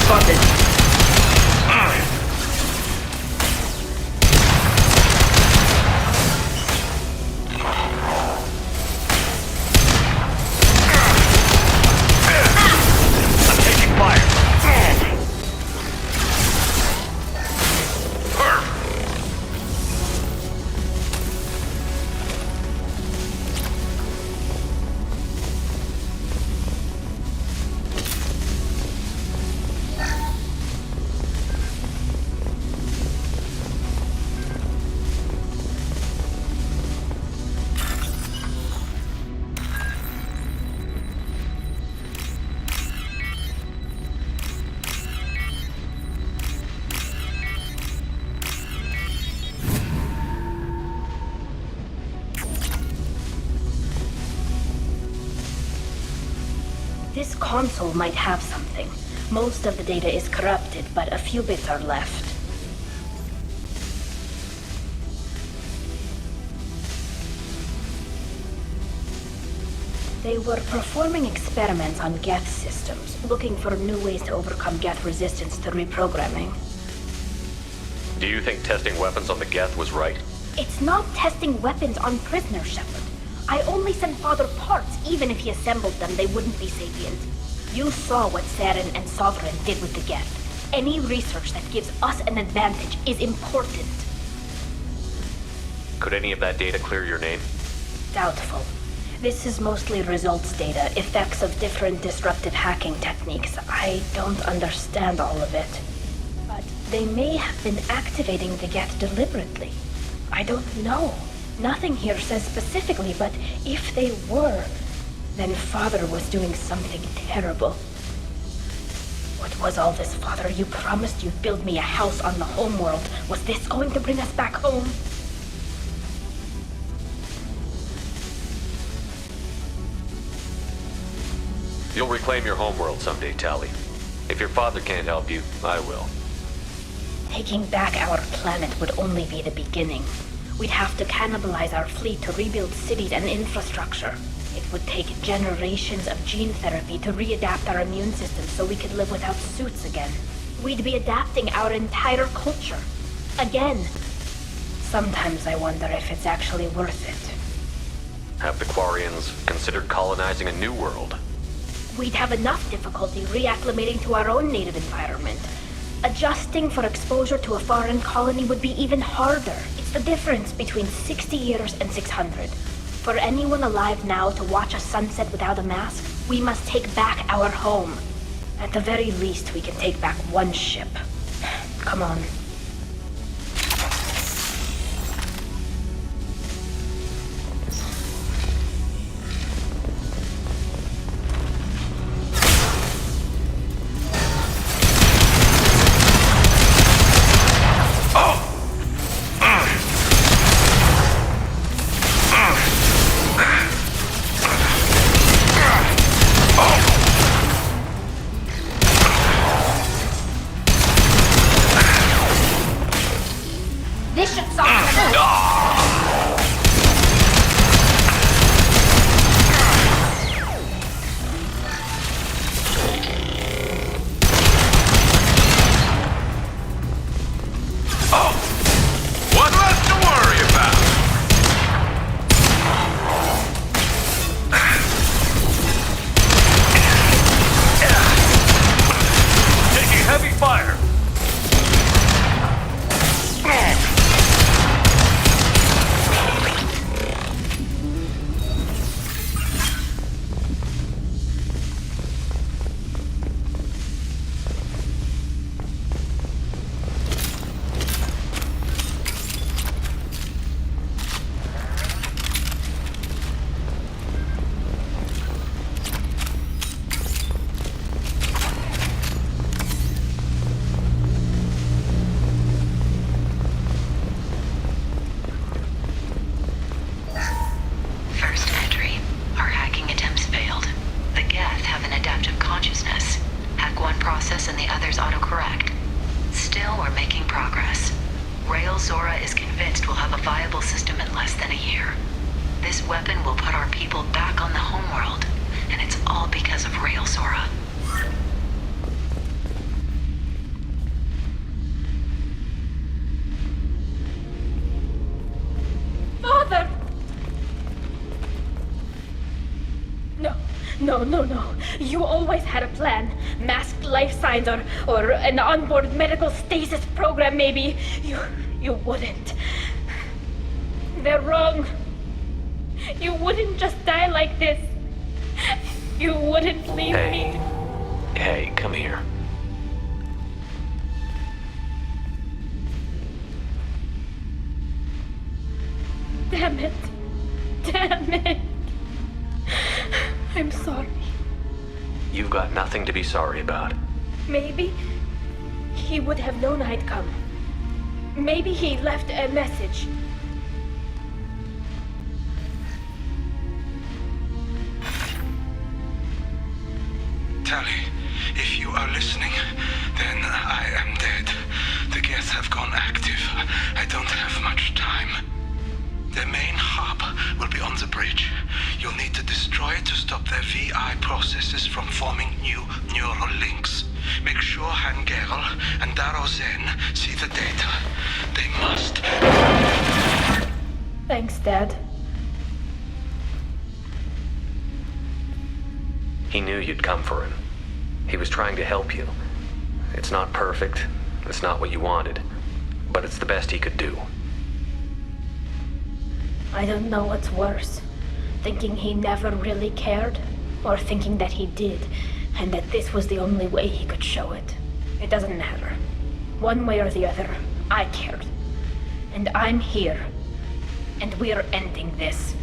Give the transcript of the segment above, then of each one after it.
spotted. This console might have something. Most of the data is corrupted, but a few bits are left. They were performing experiments on Geth systems, looking for new ways to overcome Geth resistance to reprogramming. Do you think testing weapons on the Geth was right? It's not testing weapons on prisoners, Shepard. I only sent Father parts. Even if he assembled them, they wouldn't be sapient. You saw what Saren and Sovereign did with the Geth. Any research that gives us an advantage is important. Could any of that data clear your name? Doubtful. This is mostly results data, effects of different disruptive hacking techniques. I don't understand all of it. But they may have been activating the Geth deliberately. I don't know. Nothing here says specifically, but if they were, then Father was doing something terrible. What was all this, Father? You promised you'd build me a house on the homeworld. Was this going to bring us back home? You'll reclaim your homeworld someday, Tali. If your father can't help you, I will. Taking back our planet would only be the beginning. We'd have to cannibalize our fleet to rebuild cities and infrastructure. It would take generations of gene therapy to readapt our immune system so we could live without suits again. We'd be adapting our entire culture. Again. Sometimes I wonder if it's actually worth it. Have the Quarians considered colonizing a new world? We'd have enough difficulty reacclimating to our own native environment. Adjusting for exposure to a foreign colony would be even harder. It's the difference between 60 years and 600. For anyone alive now to watch a sunset without a mask, we must take back our home. At the very least, we can take back one ship. Come on. This should solve it. One less to worry about. Taking heavy fire. No. You always had a plan. Masked life signs or an onboard medical stasis program, maybe. You wouldn't. They're wrong. You wouldn't just die like this. You wouldn't leave me. Hey, come here. Damn it. I'm sorry. You've got nothing to be sorry about. Maybe he would have known I'd come. Maybe he left a message. Tali, if you are listening, then I am dead. The Geth have gone active. I don't have much time. The main hub will be on the bridge. You'll need to destroy it to stop their VI processes from forming new neural links. Make sure Hangerel and Daro Zen see the data. They must. Thanks, Dad. He knew you'd come for him. He was trying to help you. It's not perfect. It's not what you wanted. But it's the best he could do. I don't know what's worse. Thinking he never really cared, or thinking that he did, and that this was the only way he could show it. It doesn't matter. One way or the other, I cared. And I'm here. And we're ending this.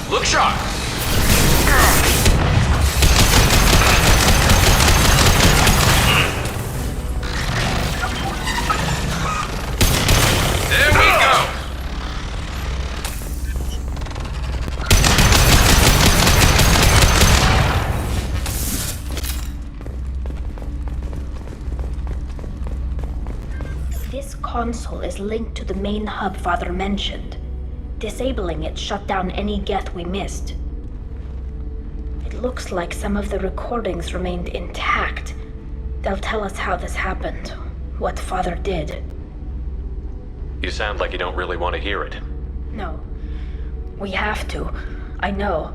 Look sharp! There we go! This console is linked to the main hub Father mentioned. Disabling it shut down any Geth we missed. It looks like some of the recordings remained intact. They'll tell us how this happened, what Father did. You sound like you don't really want to hear it. No. We have to. I know.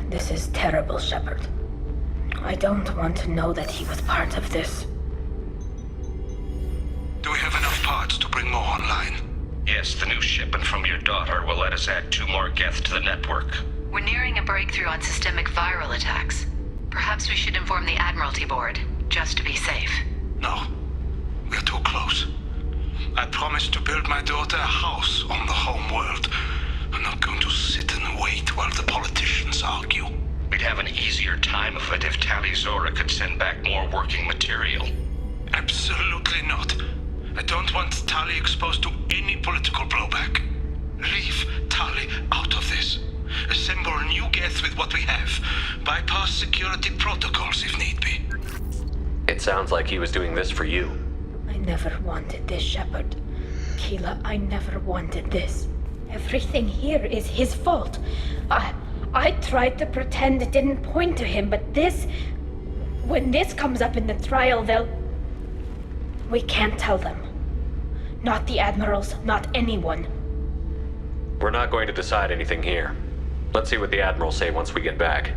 This is terrible, Shepard. I don't want to know that he was part of this. Do we have enough parts to bring more online? Yes, the new shipment from your daughter will let us add 2 more Geth to the network. We're nearing a breakthrough on systemic viral attacks. Perhaps we should inform the Admiralty Board, just to be safe. No. We're too close. I promised to build my daughter a house on the home world. I'm not going to sit and wait while the politicians argue. We'd have an easier time of it if Tali Zora could send back more working material. Absolutely not. I don't want Tali exposed to any political blowback. Leave Tali out of this. Assemble a new Geth with what we have. Bypass security protocols if need be. It sounds like he was doing this for you. I never wanted this, Shepard. Keela, I never wanted this. Everything here is his fault. I tried to pretend it didn't point to him, but this... When this comes up in the trial, they'll... We can't tell them. Not the Admirals, not anyone. We're not going to decide anything here. Let's see what the Admirals say once we get back.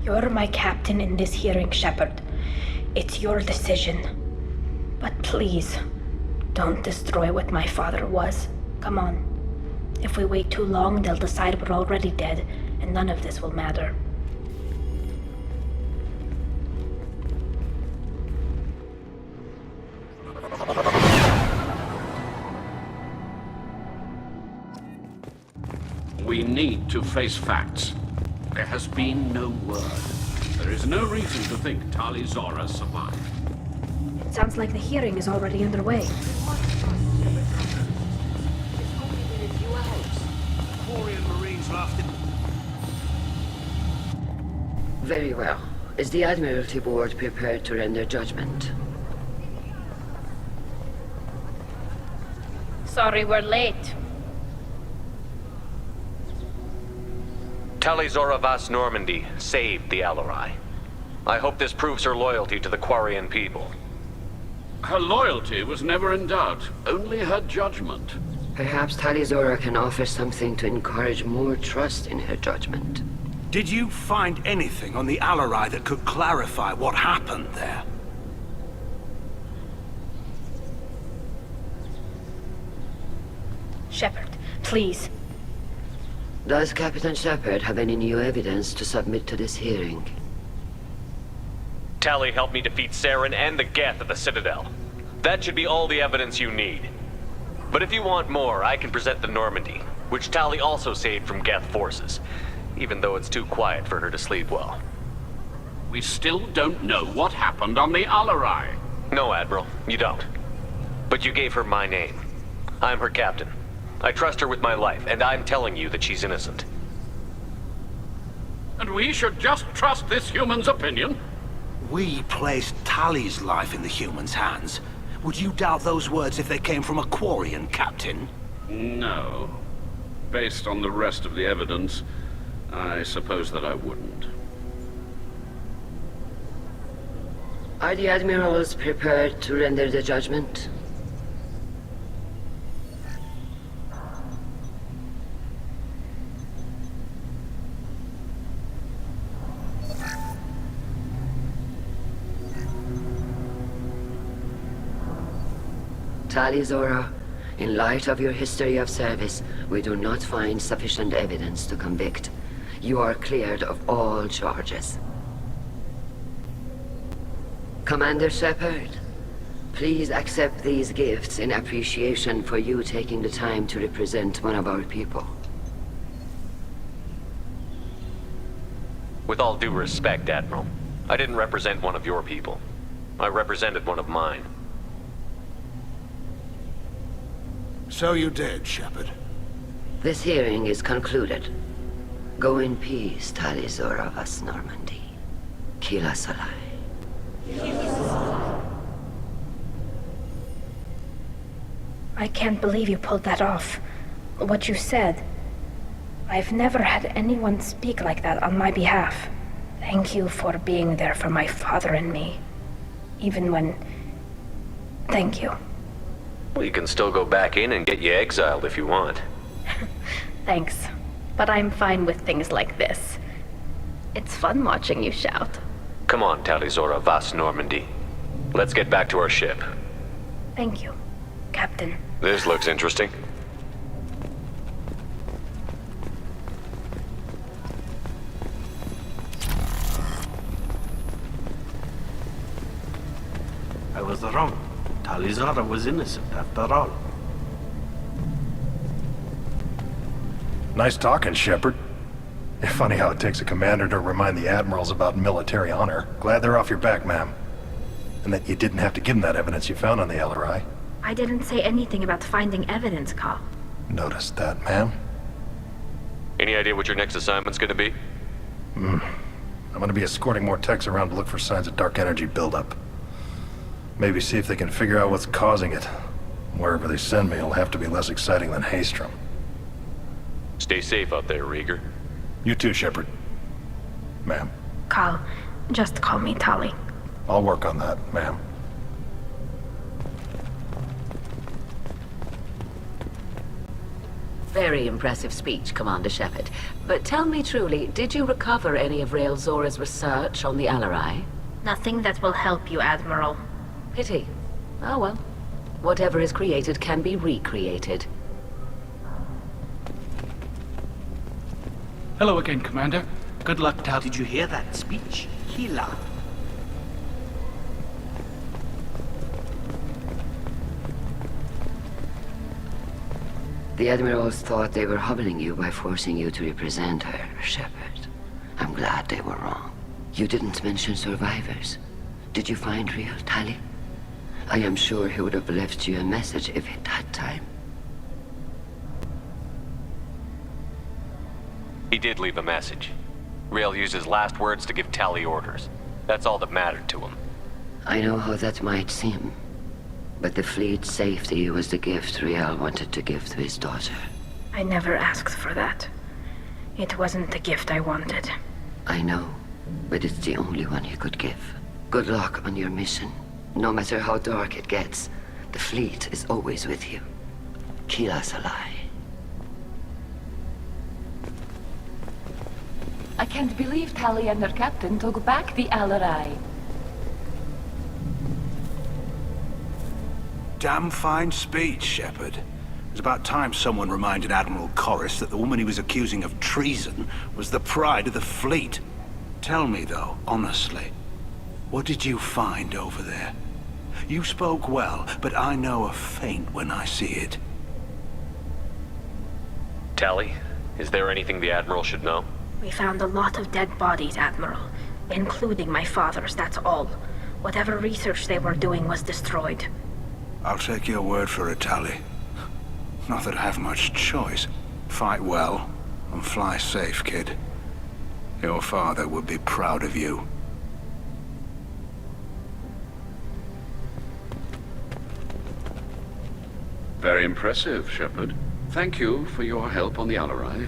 You're my captain in this hearing, Shepard. It's your decision. But please, don't destroy what my father was. Come on. If we wait too long, they'll decide we're already dead, and none of this will matter. We need to face facts. There has been no word. There is no reason to think Tali Zora survived. It sounds like the hearing is already underway. Very well. Is the Admiralty Board prepared to render judgment? Sorry we're late. Tali Zora Vas Normandy saved the Alarai. I hope this proves her loyalty to the Quarian people. Her loyalty was never in doubt, only her judgment. Perhaps Tali Zora can offer something to encourage more trust in her judgment. Did you find anything on the Alarai that could clarify what happened there? Shepard, please. Does Captain Shepard have any new evidence to submit to this hearing? Tali helped me defeat Saren and the Geth at the Citadel. That should be all the evidence you need. But if you want more, I can present the Normandy, which Tali also saved from Geth forces, even though it's too quiet for her to sleep well. We still don't know what happened on the Alarai. No, Admiral, you don't. But you gave her my name. I'm her captain. I trust her with my life, and I'm telling you that she's innocent. And we should just trust this human's opinion? We placed Tali's life in the humans' hands. Would you doubt those words if they came from a Quarian, Captain? No. Based on the rest of the evidence, I suppose that I wouldn't. Are the Admirals prepared to render the judgment? Tali Zora, in light of your history of service, we do not find sufficient evidence to convict. You are cleared of all charges. Commander Shepard, please accept these gifts in appreciation for you taking the time to represent one of our people. With all due respect, Admiral, I didn't represent one of your people. I represented one of mine. So you did, Shepard. This hearing is concluded. Go in peace, Tali Zora Vas Normandy. Kila Salai. I can't believe you pulled that off. What you said. I've never had anyone speak like that on my behalf. Thank you for being there for my father and me. Even when... Thank you. Well, you can still go back in and get you exiled if you want. Thanks. But I'm fine with things like this. It's fun watching you shout. Come on, Tali Zora Vas Normandy. Let's get back to our ship. Thank you, Captain. This looks interesting. I was wrong. Tali Zora was innocent after all. Nice talking, Shepard. Funny how it takes a commander to remind the admirals about military honor. Glad they're off your back, ma'am. And that you didn't have to give them that evidence you found on the Alarai. I didn't say anything about finding evidence, Carl. Noticed that, ma'am. Any idea what your next assignment's gonna be? I'm gonna be escorting more techs around to look for signs of dark energy buildup. Maybe see if they can figure out what's causing it. Wherever they send me, it'll have to be less exciting than Haestrom. Stay safe out there, Rieger. You too, Shepard. Ma'am. Carl, just call me Tali. I'll work on that, ma'am. Very impressive speech, Commander Shepard. But tell me truly, did you recover any of Rael Zora's research on the Alarai? Nothing that will help you, Admiral. Pity. Oh well. Whatever is created can be recreated. Hello again, Commander. Good luck, Tal. Did you hear that speech? Kila. The Admirals thought they were humbling you by forcing you to represent her, Shepard. I'm glad they were wrong. You didn't mention survivors. Did you find real Tali? I am sure he would have left you a message if he'd had time. He did leave a message. Rael used his last words to give Tali orders. That's all that mattered to him. I know how that might seem, but the fleet's safety was the gift Rael wanted to give to his daughter. I never asked for that. It wasn't the gift I wanted. I know, but it's the only one he could give. Good luck on your mission. No matter how dark it gets, the fleet is always with you. Kila's a lie. I can't believe Tali and her captain took back the Alarai. Damn fine speech, Shepard. It was about time someone reminded Admiral Corris that the woman he was accusing of treason was the pride of the fleet. Tell me, though, honestly, what did you find over there? You spoke well, but I know a feint when I see it. Tali, is there anything the Admiral should know? We found a lot of dead bodies, Admiral. Including my father's, that's all. Whatever research they were doing was destroyed. I'll take your word for it, Tali. Not that I have much choice. Fight well, and fly safe, kid. Your father would be proud of you. Very impressive, Shepard. Thank you for your help on the Alarai.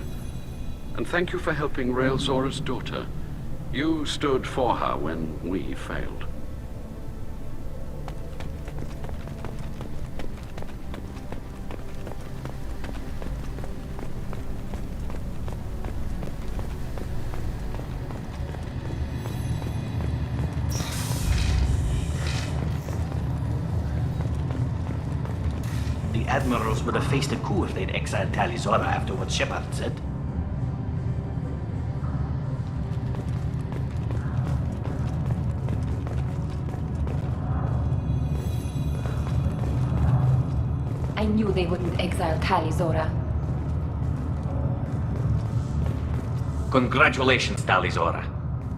And thank you for helping Rael Zora's daughter. You stood for her when we failed. The Admirals would have faced a coup if they'd exiled Tali Zora after what Shepard said. I knew they wouldn't exile Tali Zora. Congratulations, Tali Zora.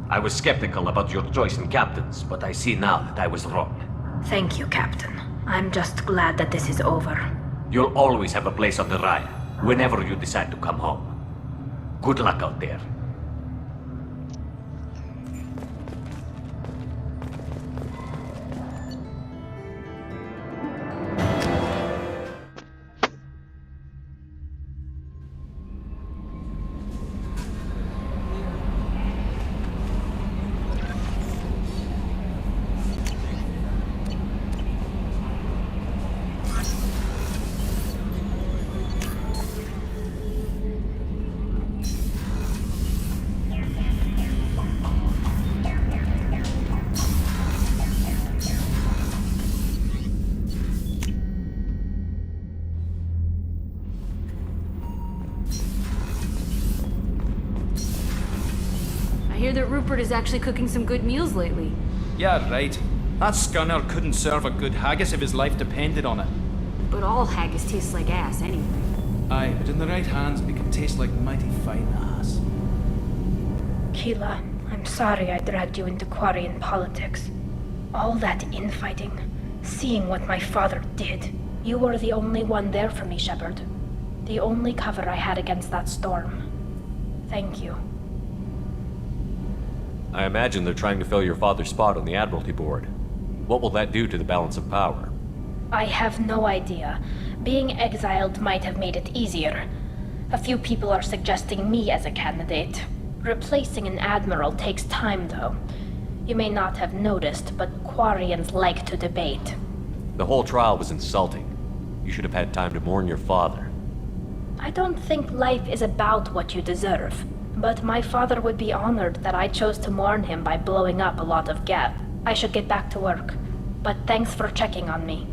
I was skeptical about your choice in captains, but I see now that I was wrong. Thank you, Captain. I'm just glad that this is over. You'll always have a place on the Raya, whenever you decide to come home. Good luck out there. I hear that Rupert is actually cooking some good meals lately. Yeah, right. That scunner couldn't serve a good haggis if his life depended on it. But all haggis tastes like ass anyway. Aye, but in the right hands, it can taste like mighty fine ass. Kila, I'm sorry I dragged you into Quarian politics. All that infighting, seeing what my father did. You were the only one there for me, Shepard. The only cover I had against that storm. Thank you. I imagine they're trying to fill your father's spot on the Admiralty Board. What will that do to the balance of power? I have no idea. Being exiled might have made it easier. A few people are suggesting me as a candidate. Replacing an admiral takes time, though. You may not have noticed, but Quarians like to debate. The whole trial was insulting. You should have had time to mourn your father. I don't think life is about what you deserve. But my father would be honored that I chose to mourn him by blowing up a lot of Geth. I should get back to work. But thanks for checking on me.